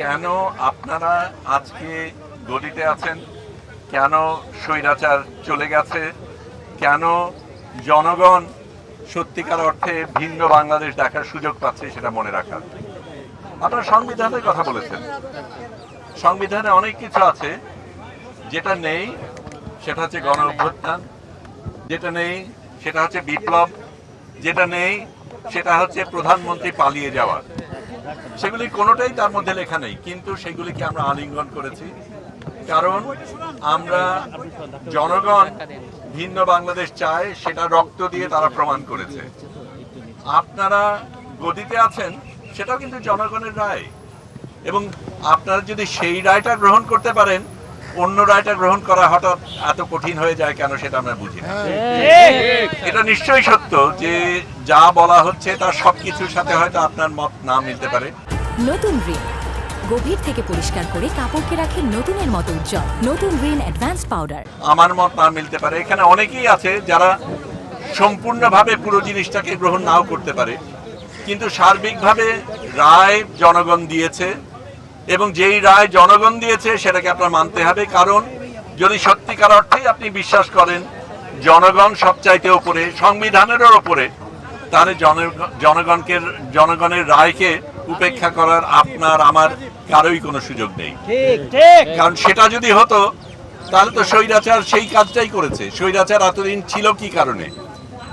কেন আপনারা আজকে গদিতে আছেন, কেন স্বৈরাচার চলে গেছে, কেন জনগণ সত্যিকার অর্থে ভিন্ন বাংলাদেশ দেখার সুযোগ পাচ্ছে সেটা মনে রাখার। আপনারা সংবিধানের কথা বলেছেন, সংবিধানে অনেক কিছু আছে, যেটা নেই সেটা হচ্ছে গণ অভ্যুত্থান, যেটা নেই সেটা হচ্ছে বিপ্লব, যেটা নেই সেটা হচ্ছে প্রধানমন্ত্রী পালিয়ে যাওয়া। সেগুলি কোনোটাই তার মধ্যে লেখা নেই, কিন্তু সেগুলিকে আমরা আলিঙ্গন করেছি, কারণ আমরা জনগণ ভিন্ন বাংলাদেশ চায়, সেটা রক্ত দিয়ে তারা প্রমাণ করেছে। আপনারা গদিতে আছেন সেটাও কিন্তু জনগণের রায়, এবং আপনারা যদি সেই রায়টা গ্রহণ করতে পারেন, অন্য রায়টা গ্রহণ করা হঠাৎ এত কঠিন হয়ে যায় কেন সেটা আমরা বুঝি না। এটা নিশ্চয়ই সত্য যে যা বলা হচ্ছে তার সবকিছুর সাথে হয়তো আপনার মত না মিলতে পারে। নতুন রিন গভীর থেকে পরিষ্কার করে কাপড়কে রাখে নতুনের মতো উজ্জ্বল। নতুন রিন অ্যাডভান্স পাউডার। আমার মত না মিলতে পারে, এখানে অনেকেই আছে যারা সম্পূর্ণভাবে পুরো জিনিসটাকে গ্রহণ নাও করতে পারে, কিন্তু সার্বিকভাবে রায় জনগণ দিয়েছে, এবং যেই রায় জনগণ দিয়েছে সেটাকে আপনার মানতে হবে। কারণ যদি সত্যিকার অর্থেই আপনি বিশ্বাস করেন জনগণ সবচাইতে ওপরে, সংবিধানেরও ওপরে, তাহলে জনগণের রায়কে উপেক্ষা করার আপনার আমার কারোই কোনো সুযোগ নেই। কারণ সেটা যদি হতো তাহলে তো স্বৈরাচার সেই কাজটাই করেছে। স্বৈরাচার এতদিন ছিল কি কারণে?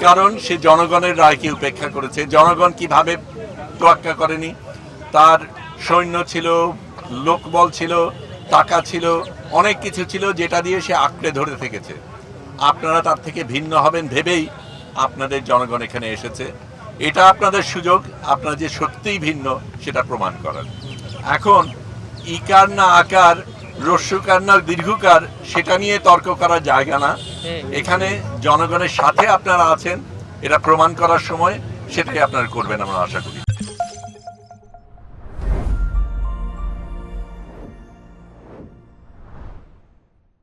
কারণ সে জনগণের রায়কে উপেক্ষা করেছে। জনগণ কিভাবে তোয়াক্কা করেনি? তার সৈন্য ছিল, লোকবল ছিল, টাকা ছিল, অনেক কিছু ছিল যেটা দিয়ে সে আঁকড়ে ধরে থেকেছে। আপনারা তার থেকে ভিন্ন হবেন ভেবেই আপনাদের জনগণ এখানে এসেছে। এটা আপনাদের সুযোগ, আপনারা যে সত্যিই ভিন্ন সেটা প্রমাণ করার। এখন ইকার না আকার, রস্যকার না দীর্ঘকার, সেটা নিয়ে তর্ক করার জায়গা না। এখানে জনগণের সাথে আপনারা আছেন, এটা প্রমাণ করার সময় সেটাই আপনারা করবেন আমরা আশা করি।